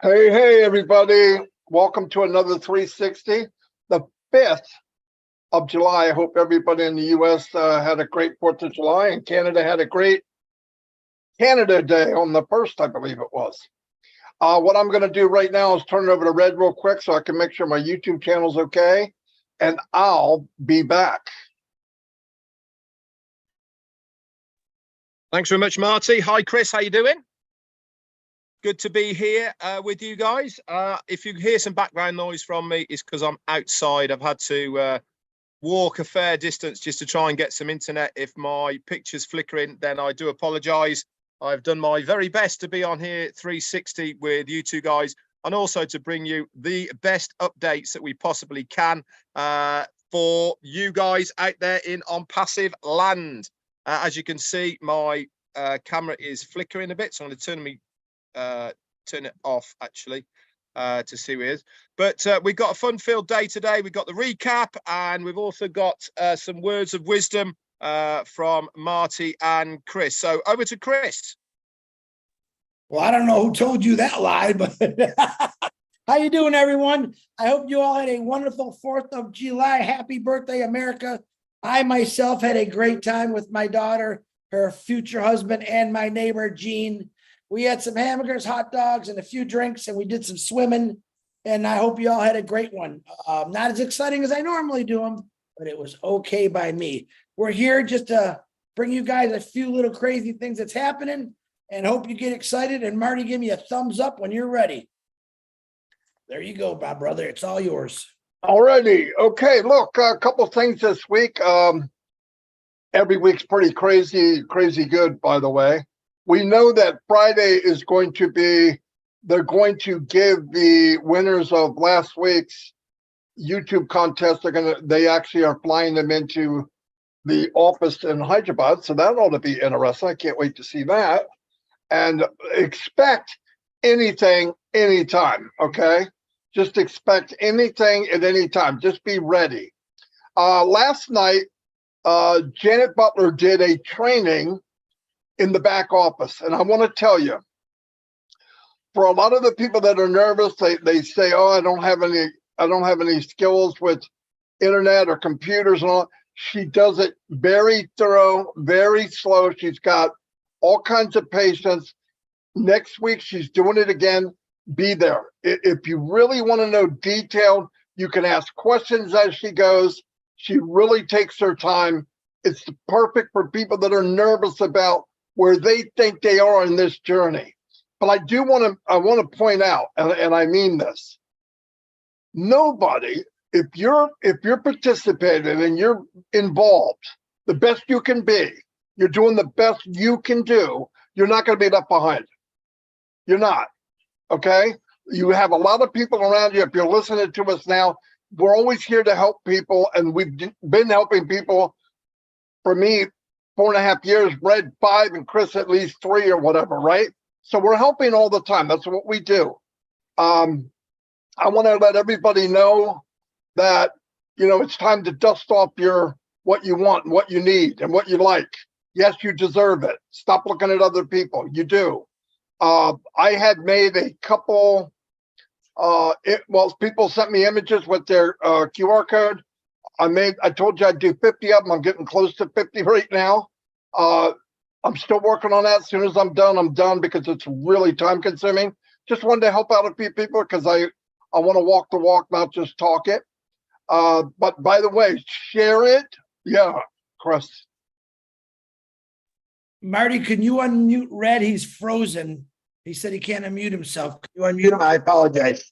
Hey, everybody. Welcome to another 360, the 5th of July. I hope everybody in the U.S. Had a great 4th of July, and Canada had a great Canada Day on the 1st, I believe it was. What I'm going to do right now is turn it over to Red real quick so I can make sure my YouTube channel's okay, and I'll be back. Thanks very much, Marty. Hi, Chris. How you doing? Good to be here with you guys. If you hear some background noise from me, it's because I'm outside. I've had to walk a fair distance just to try and get some internet. If my picture's flickering, then I do apologise. I've done my very best to be on here 360 with you two guys, and also to bring you the best updates that we possibly can for you guys out there in OnPassive land. As you can see, my camera is flickering a bit, so I'm going to turn it off actually to see who he is. But we've got a fun-filled day today. We've got the recap, and we've also got some words of wisdom from Marty and Chris. So over to Chris. Well, I don't know who told you that lie, but how you doing, everyone? I hope you all had a wonderful 4th of July. Happy birthday, America. I myself had a great time with my daughter, her future husband, and my neighbor, Jean. We had some hamburgers, hot dogs, and a few drinks, and we did some swimming, and I hope you all had a great one. Not as exciting as I normally do them, but it was okay by me. We're here just to bring you guys a few little crazy things that's happening, and hope you get excited. And Marty, give me a thumbs up when you're ready. There you go, my brother. It's all yours. Alrighty. Okay, look, a couple things this week. Every week's pretty crazy good, by the way. We know that Friday is going to be, they're going to give the winners of last week's YouTube contest, they actually are flying them into the office in Hyderabad. So that ought to be interesting. I can't wait to see that. And expect anything, anytime, okay? Just expect anything at any time. Just be ready. Last night, Janet Butler did a training in the back office. And I want to tell you, for a lot of the people that are nervous, they say, oh, I don't have any skills with internet or computers and all. She does it very thorough, very slow. She's got all kinds of patience. Next week, she's doing it again. Be there. If you really want to know detailed, you can ask questions as she goes. She really takes her time. It's perfect for people that are nervous about where they think they are in this journey. But I want to point out, and I mean this, nobody, if you're participating and you're involved, the best you can be, you're doing the best you can do, you're not going to be left behind. You're not, okay? You have a lot of people around you. If you're listening to us now, we're always here to help people, and we've been helping people. For me, 4.5 years, Red 5, and Chris at least 3 or whatever, right? So we're helping all the time. That's what we do. I want to let everybody know that, you know, it's time to dust off what you want, and what you need, and what you like. Yes, you deserve it. Stop looking at other people. You do. I had made a couple, people sent me images with their QR code. I told you I'd do 50 of them. I'm getting close to 50 right now. I'm still working on that. As soon as I'm done because it's really time consuming. Just wanted to help out a few people because I want to walk the walk, not just talk it. But by the way, share it. Yeah, Chris. Marty, can you unmute Red? He's frozen. He said he can't unmute himself. Can you unmute him? I apologize.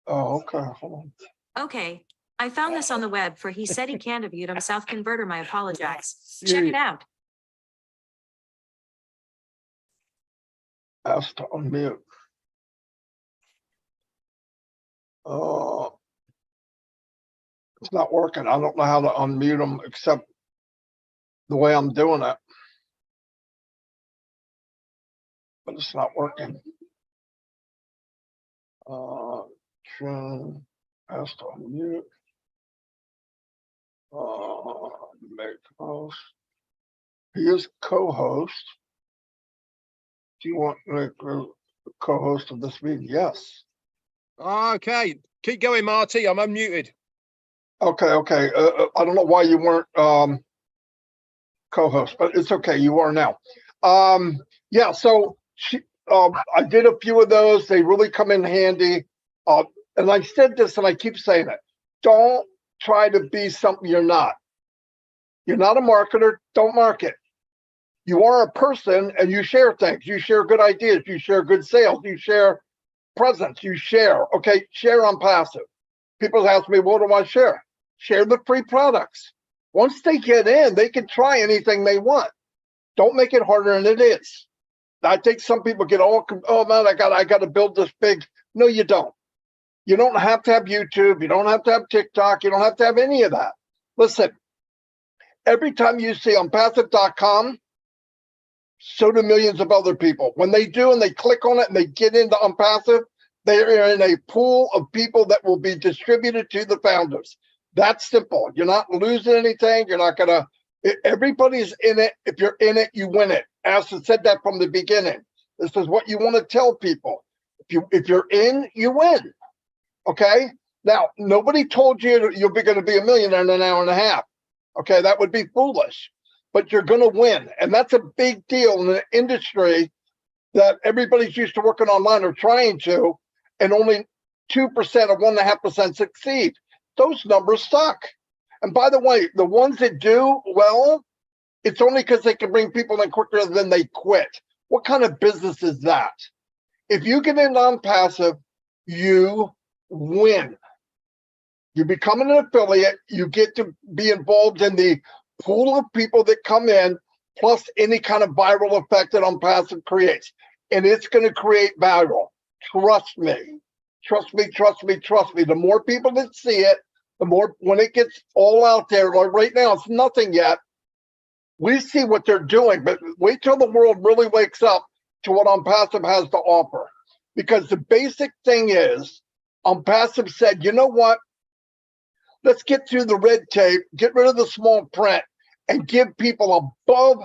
Oh, okay. Hold on. Okay. I found this on the web for he said he can't unmute himself. Converter, I apologize. Check it out. Ask to unmute. It's not working. I don't know how to unmute them except the way I'm doing it. But it's not working. Ask to unmute. Make host. He is co-host. Do you want to make the co-host of this meeting? Yes. Okay, keep going, Marty. I'm unmuted. Okay. I don't know why you weren't co-host, but it's okay. You are now. Yeah. So I did a few of those. They really come in handy. And I said this, and I keep saying it. Don't try to be something you're not. You're not a marketer. Don't market. You are a person, and you share things. You share good ideas. You share good sales. You share presence. You share. Okay, share OnPassive. People ask me, what do I share? Share the free products. Once they get in, they can try anything they want. Don't make it harder than it is. I think some people get all, oh man, I got to build this big. No, you don't. You don't have to have YouTube. You don't have to have TikTok. You don't have to have any of that. Listen, every time you see OnPassive.com, so do millions of other people. When they do and they click on it and they get into OnPassive, they are in a pool of people that will be distributed to the founders. That's simple. You're not losing anything. You're not going to, everybody's in it. If you're in it, you win it. Ashton said that from the beginning. This is what you want to tell people. If you're in, you win. Okay. Now, nobody told you you're going to be a millionaire in an hour and a half. Okay. That would be foolish, but you're going to win. And that's a big deal in an industry that everybody's used to working online or trying to, and only 2% or 1.5% succeed. Those numbers suck. And by the way, the ones that do well, it's only because they can bring people in quicker than they quit. What kind of business is that? If you get in OnPassive, you win. You become an affiliate, you get to be involved in the pool of people that come in, plus any kind of viral effect that OnPassive creates. And it's going to create viral. Trust me. Trust me, trust me, trust me. The more people that see it, the more, when it gets all out there, like right now, it's nothing yet. We see what they're doing, but wait till the world really wakes up to what OnPassive has to offer. Because the basic thing is, OnPassive said, you know what? Let's get through the red tape, get rid of the small print, and give people above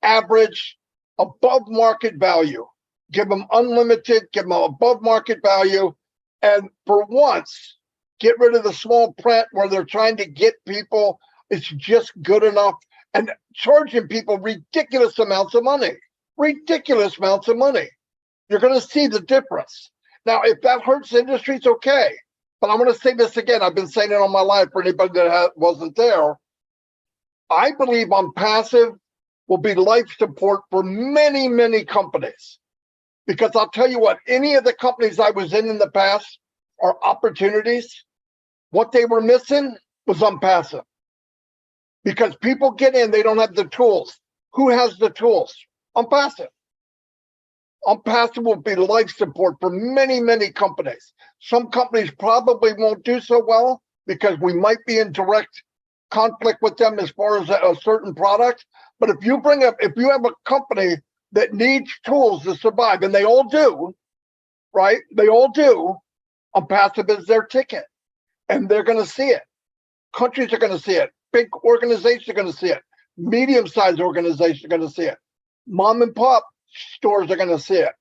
average, above market value. Give them unlimited, give them above market value. And for once, get rid of the small print where they're trying to get people. It's just good enough. And charging people ridiculous amounts of money. Ridiculous amounts of money. You're going to see the difference. Now, if that hurts the industry, it's okay. But I'm going to say this again. I've been saying it all my life for anybody that wasn't there. I believe OnPassive will be life support for many, many companies. Because I'll tell you what, any of the companies I was in the past are opportunities. What they were missing was OnPassive. Because people get in, they don't have the tools. Who has the tools? OnPassive. OnPassive will be life support for many, many companies. Some companies probably won't do so well because we might be in direct conflict with them as far as a certain product. But if you have a company that needs tools to survive, and they all do, right? They all do. OnPassive is their ticket, and they're going to see it. Countries are going to see it. Big organizations are going to see it. Medium-sized organizations are going to see it. Mom and pop stores are going to see it.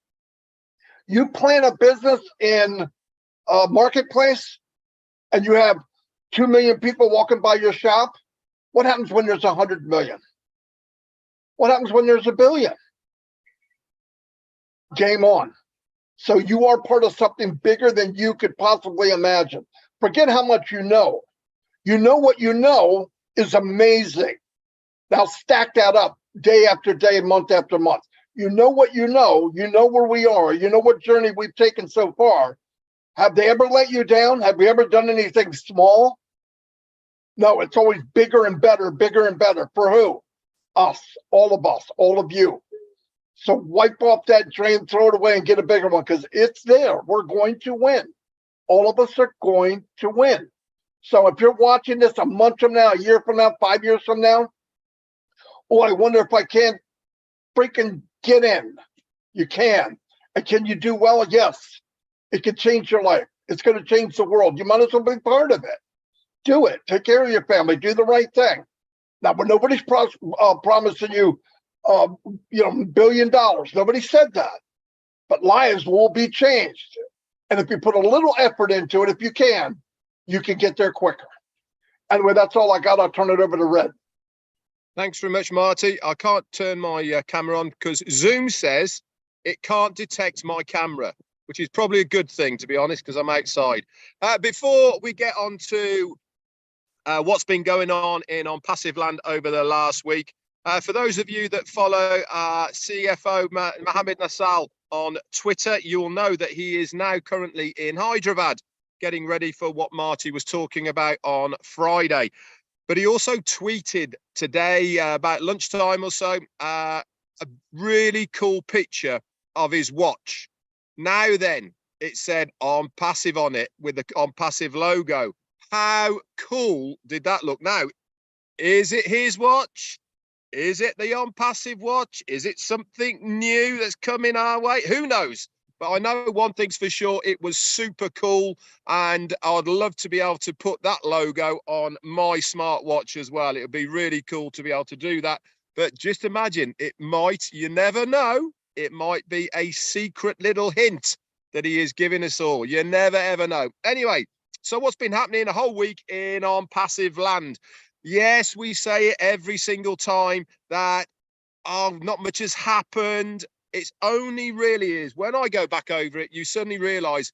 You plan a business in a marketplace, and you have 2 million people walking by your shop. What happens when there's 100 million? What happens when there's 1 billion? Game on. So you are part of something bigger than you could possibly imagine. Forget how much you know. You know what you know is amazing. Now stack that up day after day, month after month. You know what you know where we are, you know what journey we've taken so far. Have they ever let you down? Have we ever done anything small? No, it's always bigger and better, bigger and better. For who? Us, all of you. So wipe off that drain, throw it away, and get a bigger one, because it's there. We're going to win. All of us are going to win. So if you're watching this a month from now, a year from now, 5 years from now, oh, I wonder if I can freaking get in. You can. And can you do well? Yes. It can change your life. It's going to change the world. You might as well be part of it. Do it. Take care of your family. Do the right thing. Now, but nobody's promising you, $1 billion. Nobody said that. But lives will be changed. And if you put a little effort into it, if you can get there quicker. Anyway, that's all I got. I'll turn it over to Red. Thanks very much, Marty. I can't turn my camera on because Zoom says it can't detect my camera, which is probably a good thing, to be honest, because I'm outside. Before we get on to what's been going on in OnPassive land over the last week, for those of you that follow CFO Mohammed Nassal on Twitter, you'll know that he is now currently in Hyderabad, getting ready for what Marty was talking about on Friday. But he also tweeted today about lunchtime or so, a really cool picture of his watch. Now then, it said OnPassive on it with the OnPassive logo. How cool did that look? Now, is it his watch? Is it the OnPassive watch? Is it something new that's coming our way? Who knows? But I know one thing's for sure, it was super cool, and I'd love to be able to put that logo on my smartwatch as well. It would be really cool to be able to do that. But just imagine, it might, you never know, it might be a secret little hint that he is giving us all. You never, ever know. Anyway, so what's been happening a whole week in OnPassive land? Yes, we say it every single time that, oh, not much has happened. It's only really is when I go back over it, you suddenly realize,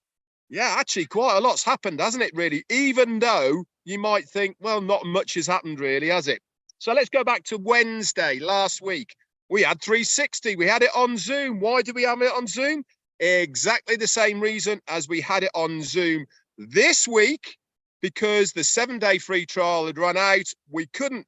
yeah, actually quite a lot's happened, hasn't it, really? Even though you might think, well, not much has happened really, has it? So let's go back to Wednesday last week. We had 360. We had it on Zoom. Why do we have it on Zoom? Exactly the same reason as we had it on Zoom this week, because the 7-day free trial had run out. We couldn't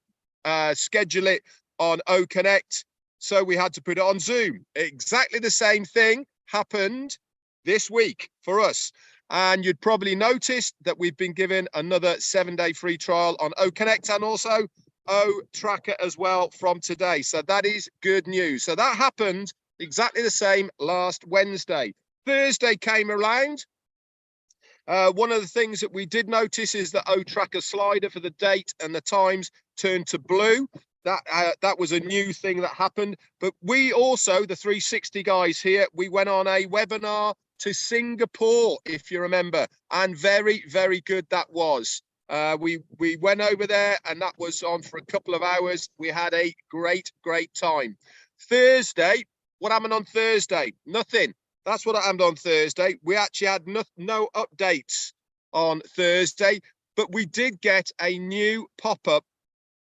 schedule it on OCONNECT. So we had to put it on Zoom. Exactly the same thing happened this week for us. And you'd probably noticed that we've been given another 7-day free trial on OCONNECT and also O-Tracker as well from today. So that is good news. So that happened exactly the same last Wednesday. Thursday came around. One of the things that we did notice is the O-Tracker slider for the date and the times turned to blue. That was a new thing that happened. But we also, the 360 guys here, we went on a webinar to Singapore, if you remember, and very, very good that was. We went over there and that was on for a couple of hours. We had a great time. Thursday, what happened on Thursday? Nothing. That's what happened on Thursday. We actually had no updates on Thursday, but we did get a new pop-up,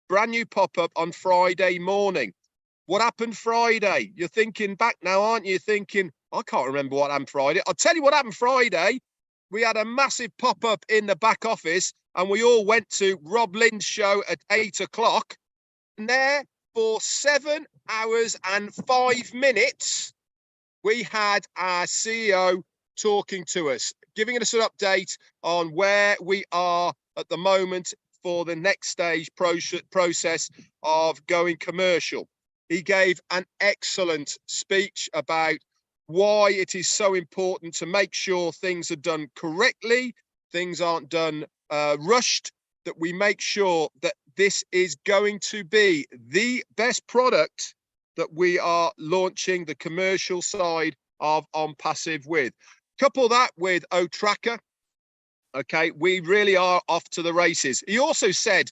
brand new pop-up on Friday morning. What happened Friday? You're thinking back now, aren't you? Thinking, I can't remember what happened Friday. I'll tell you what happened Friday. We had a massive pop-up in the back office and we all went to Rob Lynn's show at 8 o'clock. And there for 7 hours and 5 minutes, we had our CEO talking to us, giving us an update on where we are at the moment for the next stage process of going commercial. He gave an excellent speech about why it is so important to make sure things are done correctly, things aren't done rushed, that we make sure that this is going to be the best product that we are launching the commercial side of OnPassive with. Couple that with O-Tracker. Okay, we really are off to the races. He also said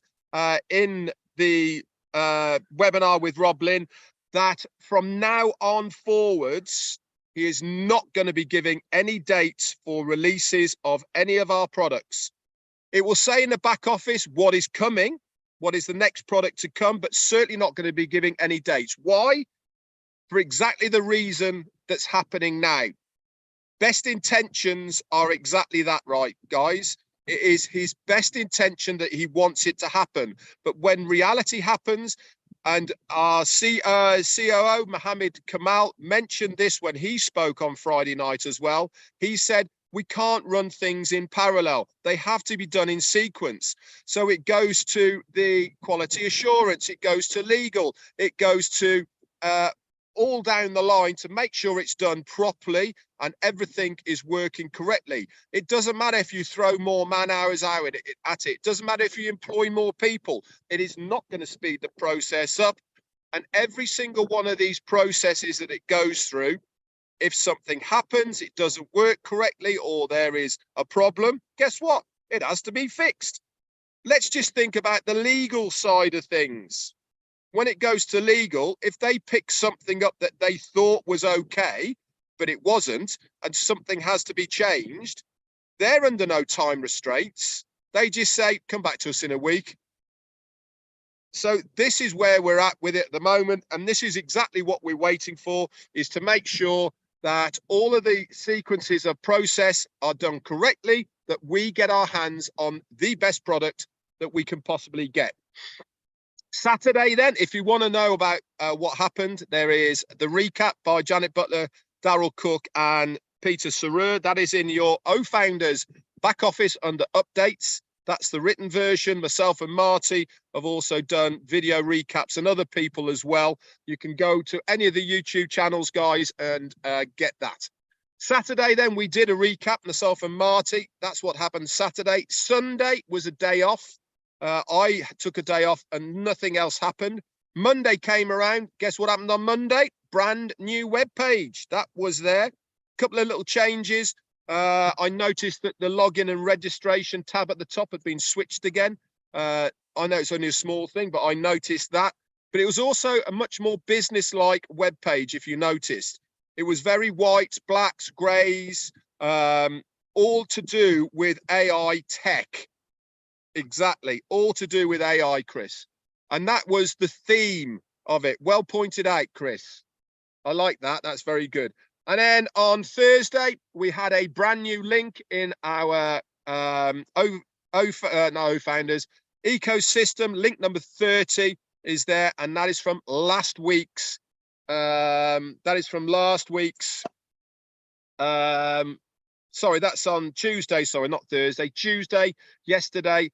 in the webinar with Rob Lynn that from now on forwards, he is not going to be giving any dates for releases of any of our products. It will say in the back office what is coming, what is the next product to come, but certainly not going to be giving any dates. Why? For exactly the reason that's happening now. Best intentions are exactly that, right, guys? It is his best intention that he wants it to happen. But when reality happens, and our COO, Mohammed Kamal, mentioned this when he spoke on Friday night as well. He said, we can't run things in parallel. They have to be done in sequence. So it goes to the quality assurance, it goes to legal, it goes to all down the line to make sure it's done properly and everything is working correctly. It doesn't matter if you throw more man hours out at it. It doesn't matter if you employ more people. It is not going to speed the process up. And every single one of these processes that it goes through if something happens, it doesn't work correctly, or there is a problem, guess what? It has to be fixed. Let's just think about the legal side of things. When it goes to legal, if they pick something up that they thought was okay, but it wasn't, and something has to be changed, they're under no time restraints. They just say, come back to us in a week. So this is where we're at with it at the moment. And this is exactly what we're waiting for, is to make sure that all of the sequences of process are done correctly, that we get our hands on the best product that we can possibly get. Saturday, then, if you want to know about what happened, there is the recap by Janet Butler, Daryl Cook, and Peter Sarer. That is in your O-Founders back office under updates. That's the written version. Myself and Marty have also done video recaps, and other people as well. You can go to any of the YouTube channels, guys, and get that. Saturday, then, we did a recap, myself and Marty. That's what happened Saturday. Sunday was a day off. I took a day off and nothing else happened. Monday came around. Guess what happened on Monday? Brand new web page. That was there. Couple of little changes. I noticed that the login and registration tab at the top had been switched again. I know it's only a small thing, but I noticed that. But it was also a much more business-like web page, if you noticed. It was very whites, blacks, greys, all to do with AI tech. Exactly, all to do with AI, Chris. And that was the theme of it. Well pointed out, Chris. I like that. That's very good. And then on Thursday, we had a brand new link in our O-Founders ecosystem. Link number 30 is there, and that is from last week's. Sorry, that's on Tuesday. Sorry, not Thursday. Tuesday, yesterday.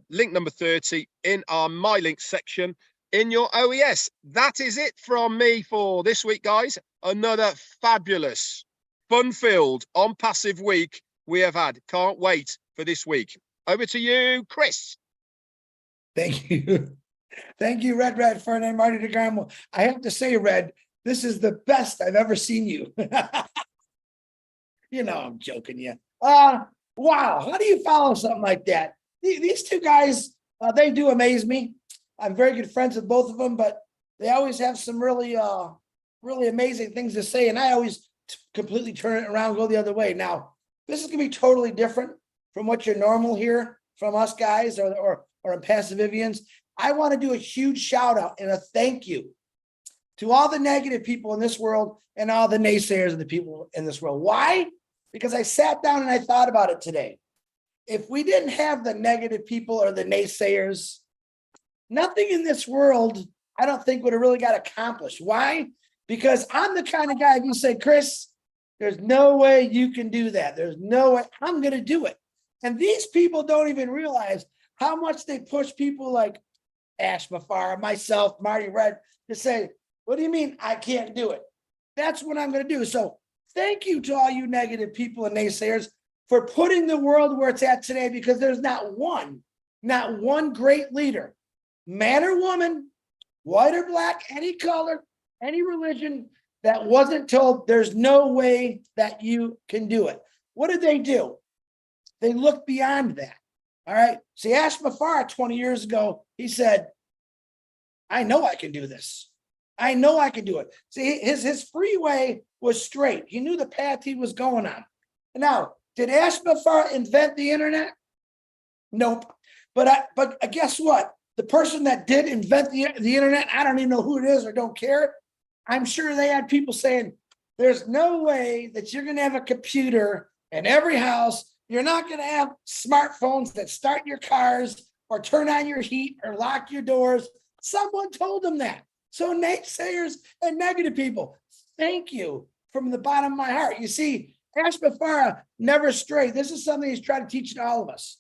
Link number 30 in our My Links section in your OES. That is it from me for this week, guys. Another fabulous, fun-filled, OnPassive week we have had. Can't wait for this week. Over to you, Chris. Thank you. Thank you, Red Ferdinand, Marty DeGarmo. I have to say, Red, this is the best I've ever seen you. You know, I'm joking you. Wow. How do you follow something like that? These two guys, they do amaze me. I'm very good friends with both of them, but they always have some really amazing things to say. And I always completely turn it around, go the other way. Now, this is going to be totally different from what you're normal hear from us guys or OnPassive Vivians. I want to do a huge shout out and a thank you to all the negative people in this world and all the naysayers and the people in this world. Why? Because I sat down and I thought about it today. If we didn't have the negative people or the naysayers, nothing in this world, I don't think would have really got accomplished. Why? Because I'm the kind of guy, if you say, Chris, there's no way you can do that. There's no way, I'm going to do it. And these people don't even realize how much they push people like Ash Mafara, myself, Marty Red, to say, what do you mean I can't do it? That's what I'm going to do. So thank you to all you negative people and naysayers for putting the world where it's at today, because there's not one great leader, man or woman, white or black, any color, any religion, that wasn't told there's no way that you can do it. What did they do? They looked beyond that. All right. See, Ash Mafara 20 years ago, he said, I know I can do this. I know I can do it. See, his freeway was straight. He knew the path he was going on. Now, did Ash Mafara invent the internet? Nope. But guess what? The person that did invent the internet, I don't even know who it is or don't care. I'm sure they had people saying, there's no way that you're going to have a computer in every house. You're not going to have smartphones that start your cars or turn on your heat or lock your doors. Someone told them that. So naysayers and negative people, thank you from the bottom of my heart. You see, Ash Mafara never strayed. This is something he's trying to teach to all of us.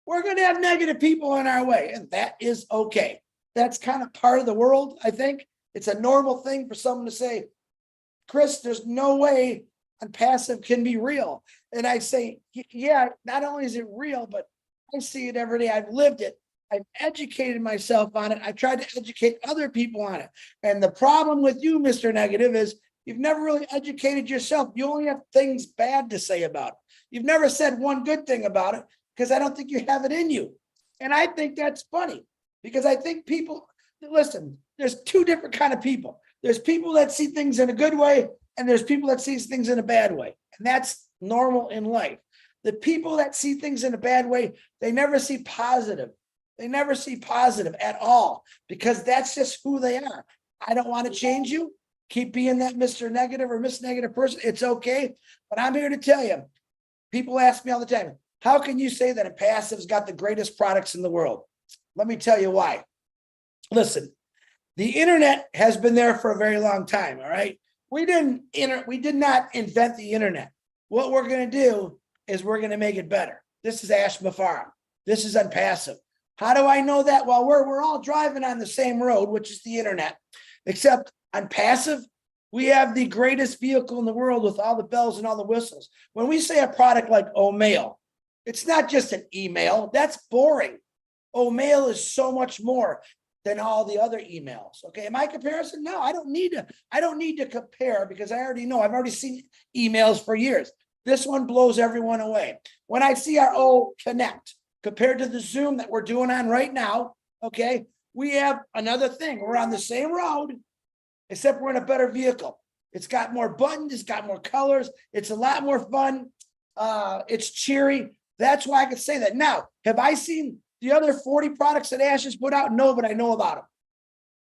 We're going to have negative people in our way, and that is okay. That's kind of part of the world, I think. It's a normal thing for someone to say, Chris, there's no way OnPassive can be real. And I say, yeah, not only is it real, but I see it every day. I've lived it. I've educated myself on it. I tried to educate other people on it. And the problem with you, Mr. Negative, is You've never really educated yourself. You only have things bad to say about it. You've never said one good thing about it because I don't think you have it in you. And I think that's funny because I think people, listen, there's two different kind of people. There's people that see things in a good way and there's people that see things in a bad way. And that's normal in life. The people that see things in a bad way, they never see positive. They never see positive at all because that's just who they are. I don't want to change you. Keep being that Mr. Negative or Miss Negative person. It's okay. But I'm here to tell you, people ask me all the time, how can you say that OnPassive's got the greatest products in the world? Let me tell you why. Listen, the internet has been there for a very long time, all right? We did not invent the internet. What we're going to do is we're going to make it better. This is Ash Mafara. This is OnPassive. How do I know that? Well, we're all driving on the same road, which is the internet, except OnPassive, we have the greatest vehicle in the world with all the bells and all the whistles. When we say a product like O-Mail, it's not just an email. That's boring. O-Mail is so much more than all the other emails. Okay, am I comparison? No, I don't need to compare because I already know. I've already seen emails for years. This one blows everyone away. When I see our OCONNECT compared to the Zoom that we're doing on right now, okay, we have another thing. We're on the same road, except we're in a better vehicle. It's got more buttons, it's got more colors, it's a lot more fun. It's cheery. That's why I could say that. Now, have I seen the other 40 products that Ash has put out? No, but I know about them.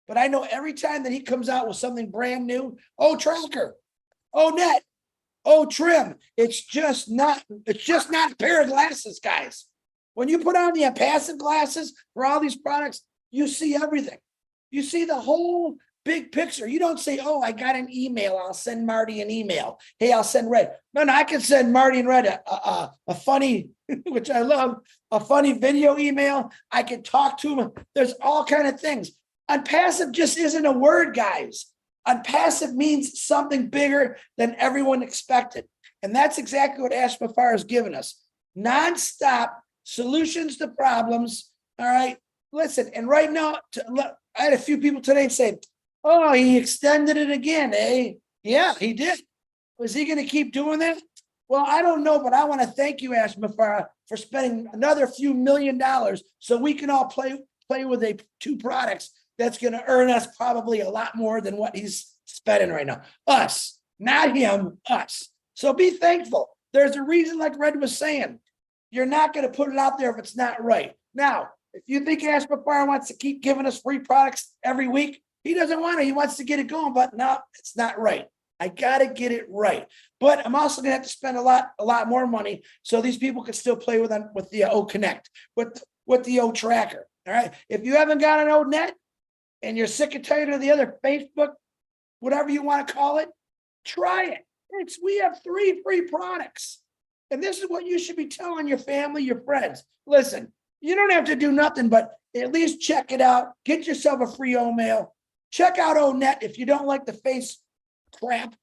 But I know every time that he comes out with something brand new, O-Tracker, O-Net, O-Trim, it's just not a pair of glasses, guys. When you put on the OnPassive glasses for all these products, you see everything. You see the whole big picture. You don't say, oh, I got an email. I'll send Marty an email. Hey, I'll send Red. No, I can send Marty and Red a funny, which I love, a funny video email. I can talk to him. There's all kind of things. OnPassive just isn't a word, guys. OnPassive means something bigger than everyone expected. And that's exactly what Ash Mafara has given us. Nonstop solutions to problems. All right. Listen, and right now, I had a few people today say, oh, he extended it again, eh? Yeah, he did. Was he going to keep doing that? Well, I don't know, but I want to thank you, Ash Mafara, for spending another few $1 million so we can all play with two products that's going to earn us probably a lot more than what he's spending right now. Us, not him, us. So be thankful. There's a reason, like Red was saying, you're not going to put it out there if it's not right. Now, if you think Ash Mafara wants to keep giving us free products every week, he doesn't want to. He wants to get it going, but no, it's not right. I got to get it right. But I'm also going to have to spend a lot more money so these people can still play with the OCONNECT, with the O-Tracker. All right. If you haven't got an O-Net and you're sick and tired of the other Facebook, whatever you want to call it, try it. We have 3 free products. And this is what you should be telling your family, your friends. Listen, you don't have to do nothing, but at least check it out. Get yourself a free O-Mail. Check out O-Net if you don't like the face crap,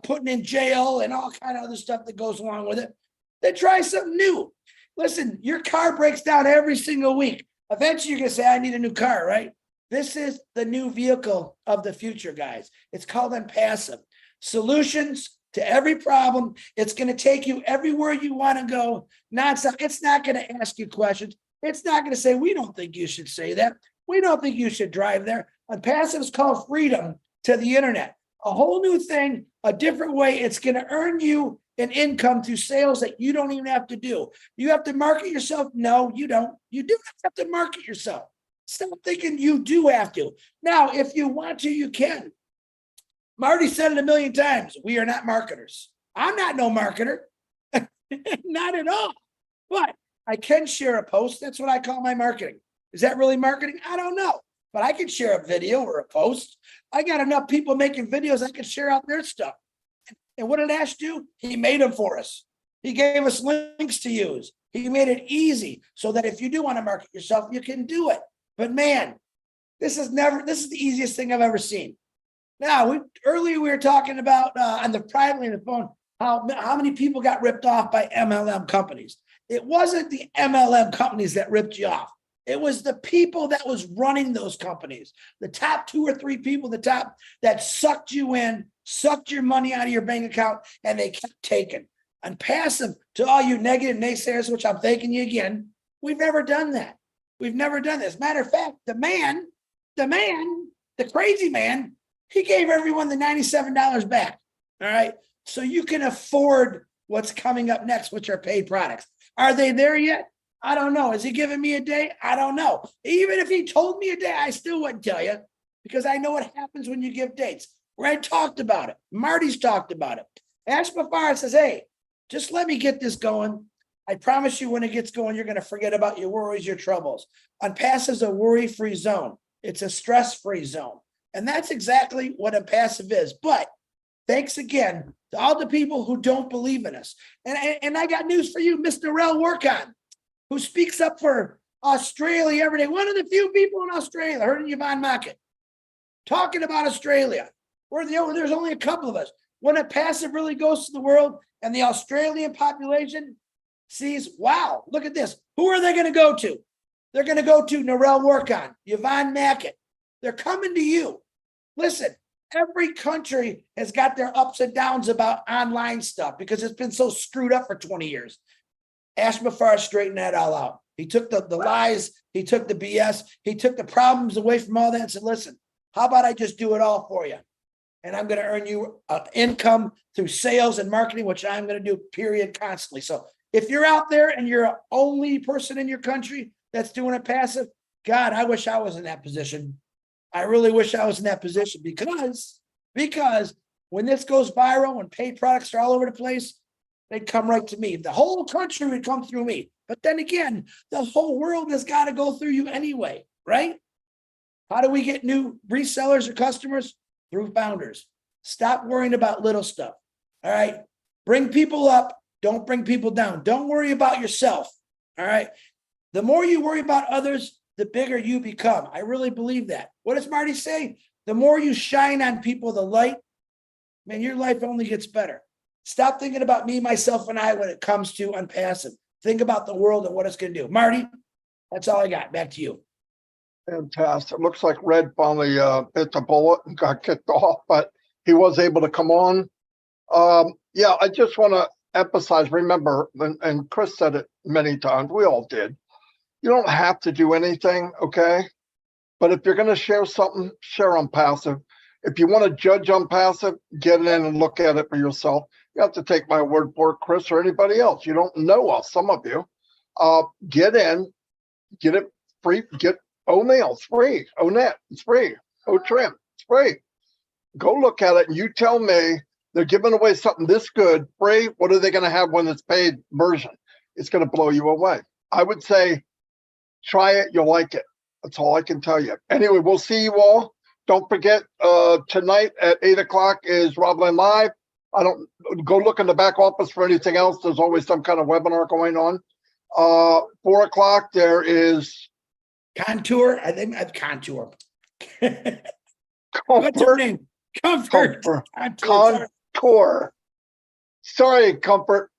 putting in jail and all kind of other stuff that goes along with it. Then try something new. Listen, your car breaks down every single week. Eventually you're going to say, I need a new car, right? This is the new vehicle of the future, guys. It's called OnPassive. Solutions to every problem. It's going to take you everywhere you want to go. Nonstop. It's not going to ask you questions. It's not going to say, we don't think you should say that. We don't think you should drive there. OnPassive is called freedom to the internet. A whole new thing, a different way. It's going to earn you an income through sales that you don't even have to do. You have to market yourself? No, you don't. You do not have to market yourself. Stop thinking you do have to. Now, if you want to, you can. Marty said it 1 million times. We are not marketers. I'm not no marketer. Not at all. But I can share a post. That's what I call my marketing. Is that really marketing? I don't know. But I can share a video or a post. I got enough people making videos I can share out their stuff. And what did Ash do? He made them for us. He gave us links to use. He made it easy so that if you do want to market yourself, you can do it. But man, this is the easiest thing I've ever seen. Now, earlier we were talking about privately on the phone, how many people got ripped off by MLM companies. It wasn't the MLM companies that ripped you off. It was the people that was running those companies, the top 2 or 3 people, the top that sucked you in sucked your money out of your bank account, and they kept taking. OnPassive, to all you negative naysayers, which I'm thanking you again, we've never done that. We've never done this. Matter of fact, the crazy man, he gave everyone the $97 back. All right. So you can afford what's coming up next, which are paid products. Are they there yet? I don't know. Is he giving me a day? I don't know. Even if he told me a day, I still wouldn't tell you because I know what happens when you give dates. Red talked about it. Marty's talked about it. Ash Bafar says, hey, just let me get this going. I promise you when it gets going, you're going to forget about your worries, your troubles. OnPassive is a worry-free zone. It's a stress-free zone. And that's exactly what OnPassive is. But thanks again to all the people who don't believe in us. And I got news for you, Mr. Rel Workon, who speaks up for Australia every day. One of the few people in Australia, I heard in Yvonne Mockett, talking about Australia. There's only a couple of us. When OnPassive really goes to the world and the Australian population sees, wow, look at this. Who are they going to go to? They're going to go to Narelle Workon, Yvonne Mockett. They're coming to you. Listen, every country has got their ups and downs about online stuff because it's been so screwed up for 20 years. Ash Bafar straightened that all out. He took the lies, he took the BS, he took the problems away from all that and said, listen, how about I just do it all for you? And I'm going to earn you income through sales and marketing, which I'm going to do, period, constantly. So if you're out there and you're the only person in your country that's doing OnPassive, God, I wish I was in that position. I really wish I was in that position because when this goes viral, when paid products are all over the place, they'd come right to me. The whole country would come through me. But then again, the whole world has got to go through you anyway, right? How do we get new resellers or customers? Through founders. Stop worrying about little stuff. All right. Bring people up. Don't bring people down. Don't worry about yourself. All right. The more you worry about others, the bigger you become. I really believe that. What does Marty say? The more you shine on people, the light, man, your life only gets better. Stop thinking about me, myself, and I when it comes to OnPassive. Think about the world and what it's going to do. Marty, that's all I got. Back to you. Fantastic. Looks like Red finally bit the bullet and got kicked off, but he was able to come on. Yeah, I just want to emphasize, remember, and Chris said it many times, we all did. You don't have to do anything, okay? But if you're going to share something, share OnPassive. If you want to judge OnPassive, get in and look at it for yourself. You have to take my word for it, Chris, or anybody else. You don't know us, some of you. Get in, get it free, get O-Mail, it's free. O-Net, it's free. O-Trim, it's free. Go look at it and you tell me they're giving away something this good, free. What are they going to have when it's paid version? It's going to blow you away. I would say, try it. You'll like it. That's all I can tell you. Anyway, we'll see you all. Don't forget, tonight at 8 o'clock is Robin Live. I don't go look in the back office for anything else. There's always some kind of webinar going on. 4 o'clock, there is Contour. I think I've Contour. What's her name? Comfort. Contour. Sorry, Comfort.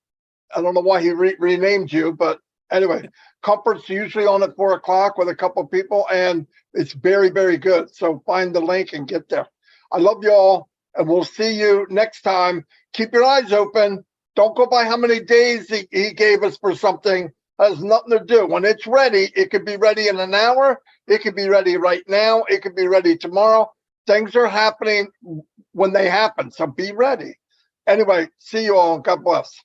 I don't know why he renamed you, but anyway, Comfort's usually on at 4 o'clock with a couple of people, and it's very, very good. So find the link and get there. I love you all, and we'll see you next time. Keep your eyes open. Don't go by how many days he gave us for something. Has nothing to do. When it's ready, it could be ready in an hour. It could be ready right now. It could be ready tomorrow. Things are happening when they happen, so be ready. Anyway, see you all. God bless.